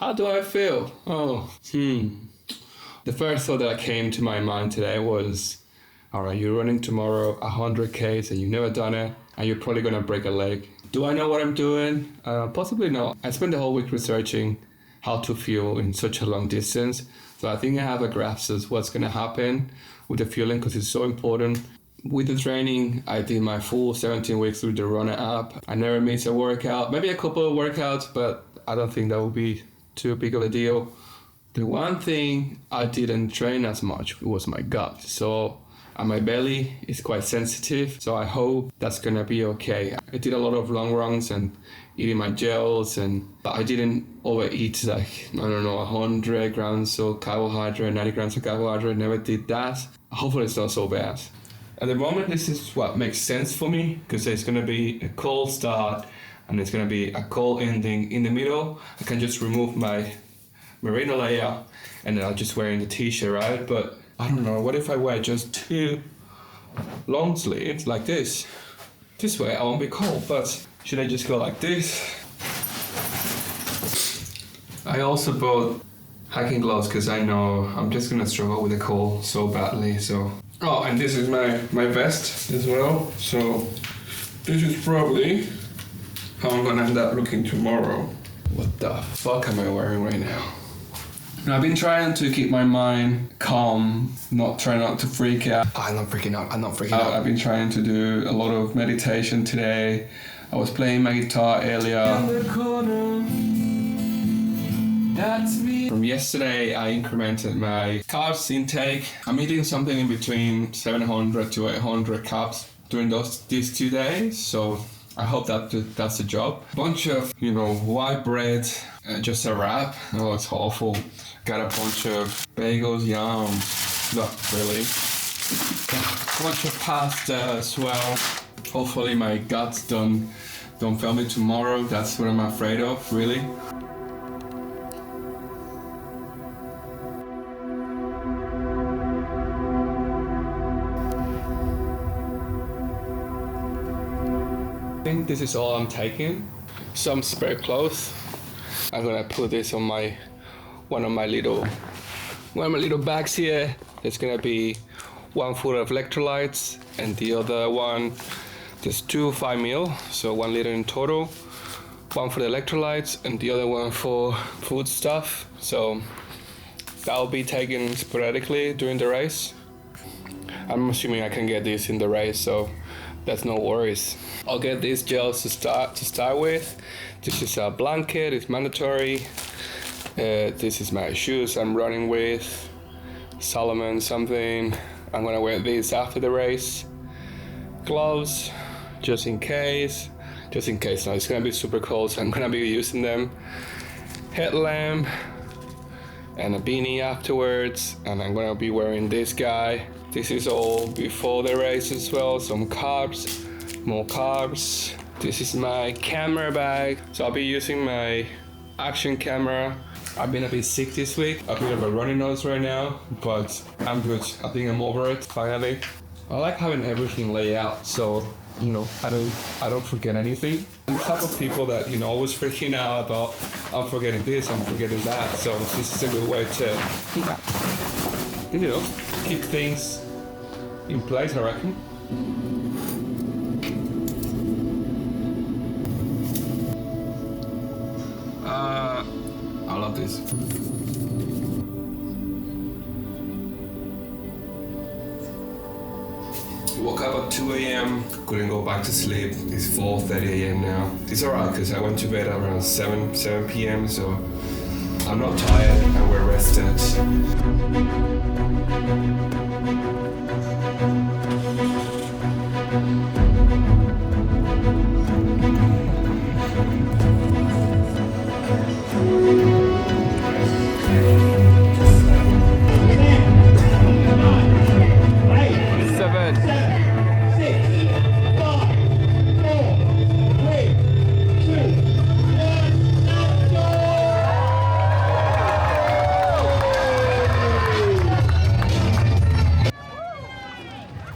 How do I feel? The first thought that came to my mind today was, all right, you're running tomorrow 100 Ks and you've never done it, and you're probably going to break a leg. Do I know what I'm doing? Possibly not. I spent the whole week researching how to fuel in such a long distance. So I think I have a grasp of what's going to happen with the fueling because it's so important. With the training, I did my full 17 weeks through the Runner app. I never missed a workout, maybe a couple of workouts, but I don't think that would be too big of a deal. The one thing I didn't train as much was my gut. So my belly is quite sensitive, so I hope that's gonna be okay. I did a lot of long runs and eating my gels, but I didn't overeat 100 grams of carbohydrate, 90 grams of carbohydrate, never did that. Hopefully it's not so bad. At the moment, this is what makes sense for me because it's gonna be a cold start and it's gonna be a cold ending in the middle. I can just remove my merino layer and then I'll just wear in the t-shirt, right? But I don't know, what if I wear just 2 long sleeves like this? This way I won't be cold, but should I just go like this? I also bought hiking gloves because I know I'm just gonna struggle with the cold so badly, so. Oh, and this is my vest as well, so this is probably how I'm gonna end up looking tomorrow. What the fuck am I wearing right now? I've been trying to keep my mind calm, try not to freak out. I'm not freaking out. I've been trying to do a lot of meditation today. I was playing my guitar earlier. In the corner, that's me. From yesterday, I incremented my carbs intake. I'm eating something in between 700 to 800 carbs during these 2 days. So I hope that's the job. Bunch of, white bread, just a wrap. Oh, it's awful. Got a bunch of bagels, yum. Not really. A bunch of pasta as well. Hopefully my guts don't fail me tomorrow. That's what I'm afraid of, really. I think this is all I'm taking. Some spare clothes. I'm gonna put this on one of my little bags here. There's gonna be one full of electrolytes and the other one, there's 2 5 ml, so 1 liter in total. One for the electrolytes and the other one for food stuff. So that'll be taken sporadically during the race. I'm assuming I can get this in the race, so that's no worries. I'll get these gels to start with. This is a blanket, it's mandatory. This is my shoes I'm running with. Salomon something. I'm gonna wear these after the race. Gloves, just in case. Now it's gonna be super cold, so I'm gonna be using them. Headlamp and a beanie afterwards, and I'm gonna be wearing this guy. This is all before the race as well. Some carbs, more carbs. This is my camera bag, so I'll be using my action camera. I've been a bit sick this week, a bit of a runny nose right now, but I'm good. I think I'm over it finally. I like having everything laid out, so I don't forget anything. I'm the type of people that always freaking out about I'm forgetting this, I'm forgetting that. So this is a good way to keep things in place, I reckon. I love this. Woke up at 2 a.m, couldn't go back to sleep. It's 4:30 a.m. now. It's alright because I went to bed around 7 p.m, so I'm not tired and we're rested.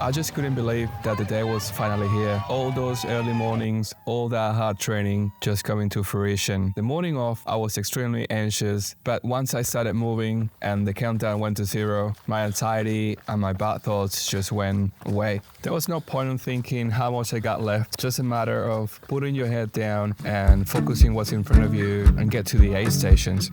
I just couldn't believe that the day was finally here. All those early mornings, all that hard training just coming to fruition. The morning off, I was extremely anxious, but once I started moving and the countdown went to 0, my anxiety and my bad thoughts just went away. There was no point in thinking how much I got left, just a matter of putting your head down and focusing what's in front of you and get to the aid stations.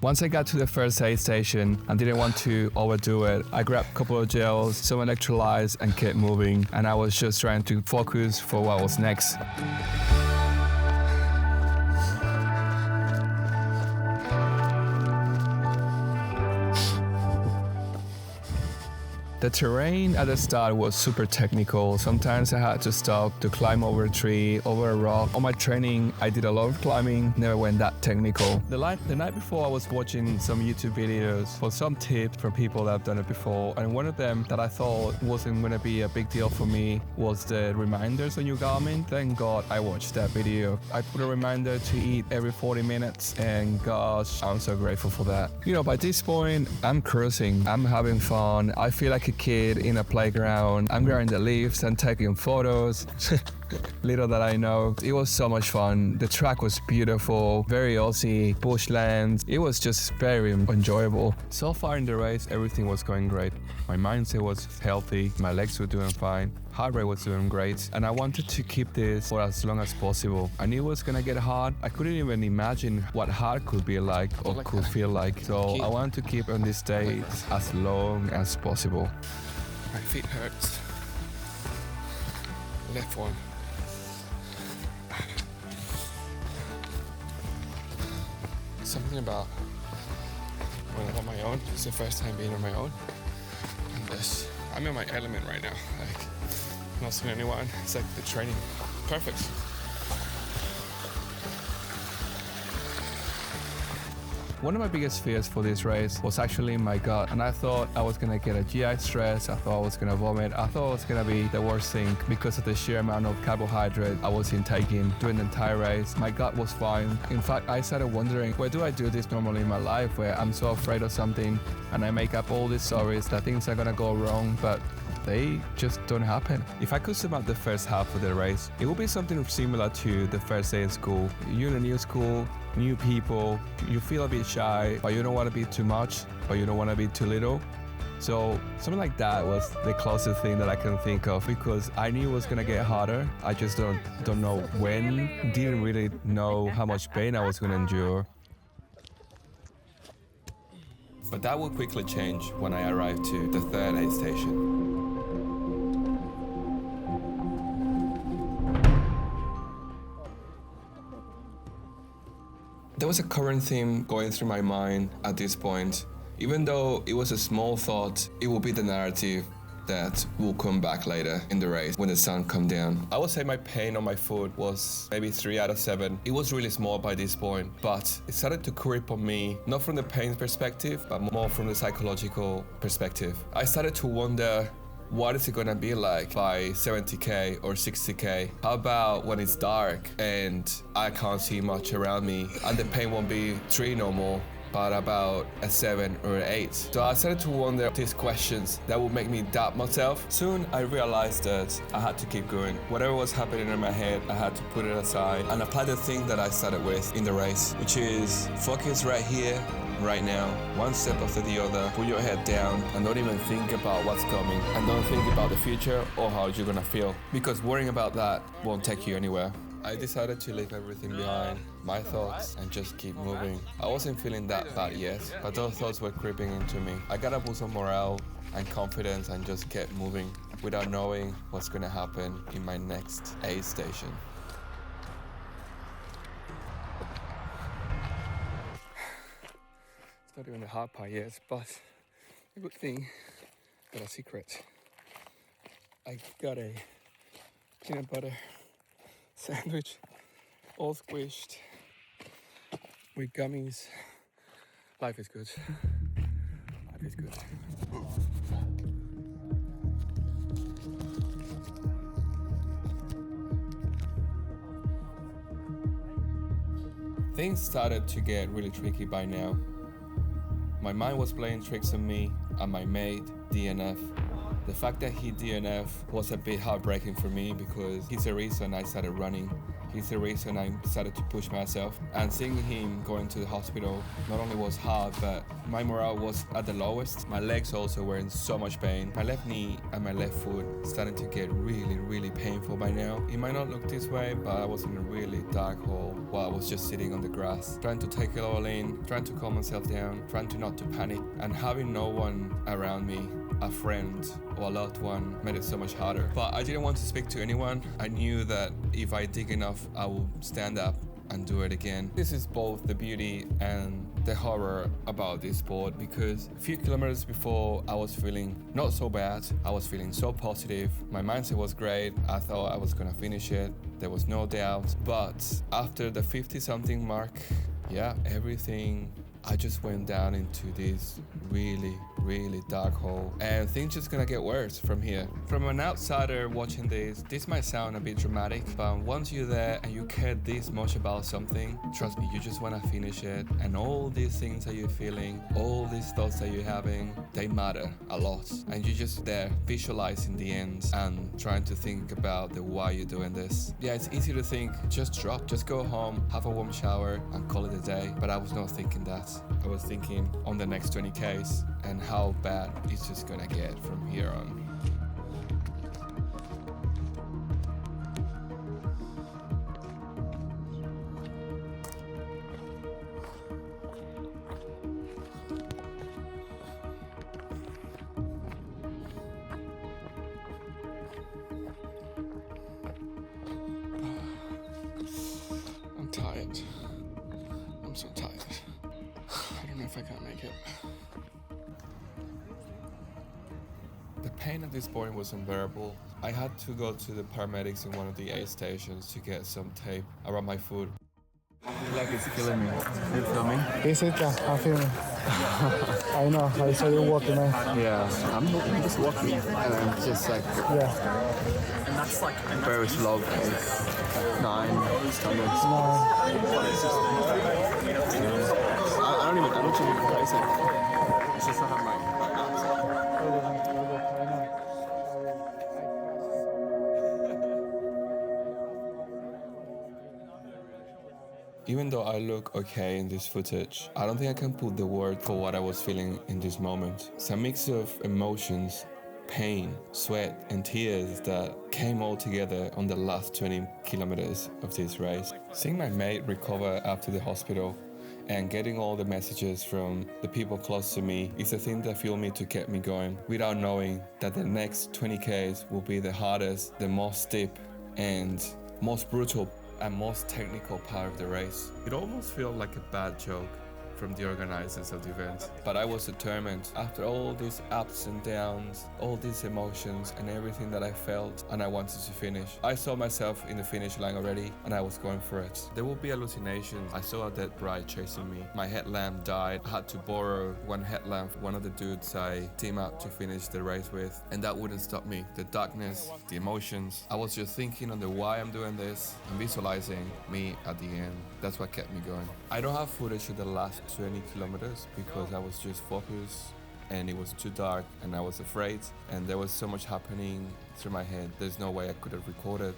Once I got to the first aid station and didn't want to overdo it, I grabbed a couple of gels, some electrolytes and kept moving, and I was just trying to focus for what was next. The terrain at the start was super technical. Sometimes I had to stop to climb over a tree, over a rock. On my training, I did a lot of climbing, never went that technical. The night before, I was watching some YouTube videos for some tips from people that have done it before, and one of them that I thought wasn't going to be a big deal for me was the reminders on your Garmin. Thank God I watched that video. I put a reminder to eat every 40 minutes, and gosh, I'm so grateful for that. You know, by this point, I'm cruising, I'm having fun, I feel like a kid in a playground. I'm wearing the leaves and taking photos. Little that I know, it was so much fun. The track was beautiful, very Aussie, bushland. It was just very enjoyable. So far in the race, everything was going great. My mindset was healthy, my legs were doing fine, heart rate was doing great, and I wanted to keep this for as long as possible. I knew it was gonna get hard. I couldn't even imagine what hard could be like or could feel like. So I wanted to keep on this state as long as possible. My feet hurts. Left one. Something about when I'm on my own. It's the first time being on my own. And this, I'm in my element right now. Like, not seeing anyone. It's like the training. Perfect. One of my biggest fears for this race was actually my gut, and I thought I was gonna get a GI stress, I thought I was gonna vomit, I thought it was gonna be the worst thing because of the sheer amount of carbohydrate I was intaking during the entire race. My gut was fine. In fact, I started wondering, where do I do this normally in my life, where I'm so afraid of something and I make up all these stories that things are gonna go wrong, but they just don't happen. If I could sum up the first half of the race, it would be something similar to the first day of school. You're in a new school, new people, you feel a bit shy, but you don't want to be too much, but you don't want to be too little. So something like that was the closest thing that I can think of, because I knew it was gonna get harder. I just don't know when, didn't really know how much pain I was gonna endure. But that will quickly change when I arrived to the third aid station. There was a current theme going through my mind at this point. Even though it was a small thought, it will be the narrative that will come back later in the race when the sun comes down. I would say my pain on my foot was maybe 3 out of 7. It was really small by this point, but it started to creep on me, not from the pain perspective, but more from the psychological perspective. I started to wonder, what is it gonna be like by 70k or 60k? How about when it's dark and I can't see much around me and the pain won't be 3 no more, but about a 7 or an 8. So I started to wonder these questions that would make me doubt myself. Soon I realized that I had to keep going. Whatever was happening in my head, I had to put it aside and apply the thing that I started with in the race, which is focus right here, right now, one step after the other. Put your head down and don't even think about what's coming, and don't think about the future or how you're gonna feel, because worrying about that won't take you anywhere. I decided to leave everything behind, my thoughts, and just keep moving. I wasn't feeling that bad yet, but those thoughts were creeping into me. I got a boost of morale and confidence and just kept moving without knowing what's gonna happen in my next aid station. It's not even the hard part yet, but a good thing, got a secret. I got a peanut butter sandwich, all squished, with gummies. Life is good. feels good. Things started to get really tricky by now. My mind was playing tricks on me and my mate, DNF. The fact that he DNF was a bit heartbreaking for me because he's the reason I started running. He's the reason I started to push myself. And seeing him going to the hospital not only was hard, but my morale was at the lowest. My legs also were in so much pain. My left knee and my left foot starting to get really, really painful by now. It might not look this way, but I was in a really dark hole while I was just sitting on the grass, trying to take it all in, trying to calm myself down, trying to not to panic, and having no one around me, a friend or a loved one, made it so much harder. But I didn't want to speak to anyone. I knew that if I dig enough, I will stand up and do it again. This is both the beauty and the horror about this sport, because a few kilometers before I was feeling not so bad. I was feeling so positive. My mindset was great. I thought I was gonna finish it. There was no doubt. But after the 50 something mark, everything, I just went down into this really, really dark hole, and things just gonna get worse from here. From an outsider watching this might sound a bit dramatic, but once you're there and you care this much about something, trust me, you just wanna finish it. And all these things that you're feeling, all these thoughts that you're having, they matter a lot. And you're just there visualizing the end and trying to think about the why you're doing this. Yeah, it's easy to think, just drop, just go home, have a warm shower and call it a day. But I was not thinking that. I was thinking on the next 20Ks and how bad it's just gonna get from here on. I'm tired. I'm so tired. I don't know if I can make it. The pain at this point was unbearable. I had to go to the paramedics in one of the aid stations to get some tape around my foot. Like it's killing me. You filming? Is it? Yeah, I'm feeling. I know. I saw you walking, man. Yeah, I'm just walking and I'm just like Yeah. very slow pace. 9 stomachs. No. I don't think you can place it. It's just not on my Even though I look okay in this footage, I don't think I can put the word for what I was feeling in this moment. It's a mix of emotions, pain, sweat and tears that came all together on the last 20 kilometers of this race. Seeing my mate recover after the hospital and getting all the messages from the people close to me is the thing that fueled me to keep me going, without knowing that the next 20Ks will be the hardest, the most steep and most brutal and most technical part of the race. It almost felt like a bad joke from the organizers of the event, but I was determined. After all these ups and downs, all these emotions and everything that I felt, and I wanted to finish. I saw myself in the finish line already and I was going for it. There will be hallucinations. I saw a dead bride chasing me. My headlamp died. I had to borrow one headlamp from one of the dudes I team up to finish the race with, and that wouldn't stop me. The darkness, the emotions. I was just thinking on the why I'm doing this and visualizing me at the end. That's what kept me going. I don't have footage of the last 20 kilometers because I was just focused and it was too dark and I was afraid and there was so much happening through my head. There's no way I could have recorded.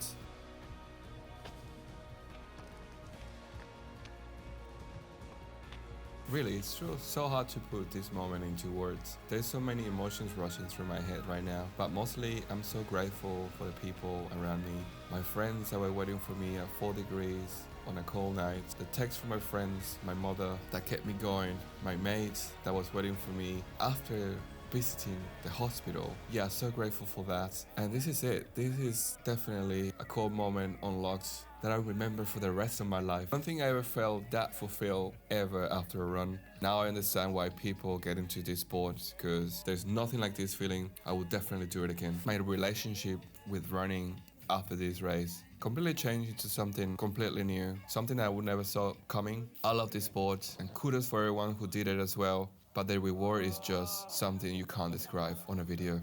Really, it's so hard to put this moment into words. There's so many emotions rushing through my head right now, but mostly I'm so grateful for the people around me. My friends that were waiting for me at 4 degrees on a cold night, the text from my friends, my mother that kept me going, my mates that was waiting for me after visiting the hospital. Yeah, so grateful for that. And this is it. This is definitely a cool moment unlocked that I remember for the rest of my life. I don't think I ever felt that fulfilled ever after a run. Now I understand why people get into this sport, because there's nothing like this feeling. I would definitely do it again. My relationship with running after this race completely changed into something completely new, something I would never saw coming. I love this sport and kudos for everyone who did it as well. but the reward is just something you can't describe on a video.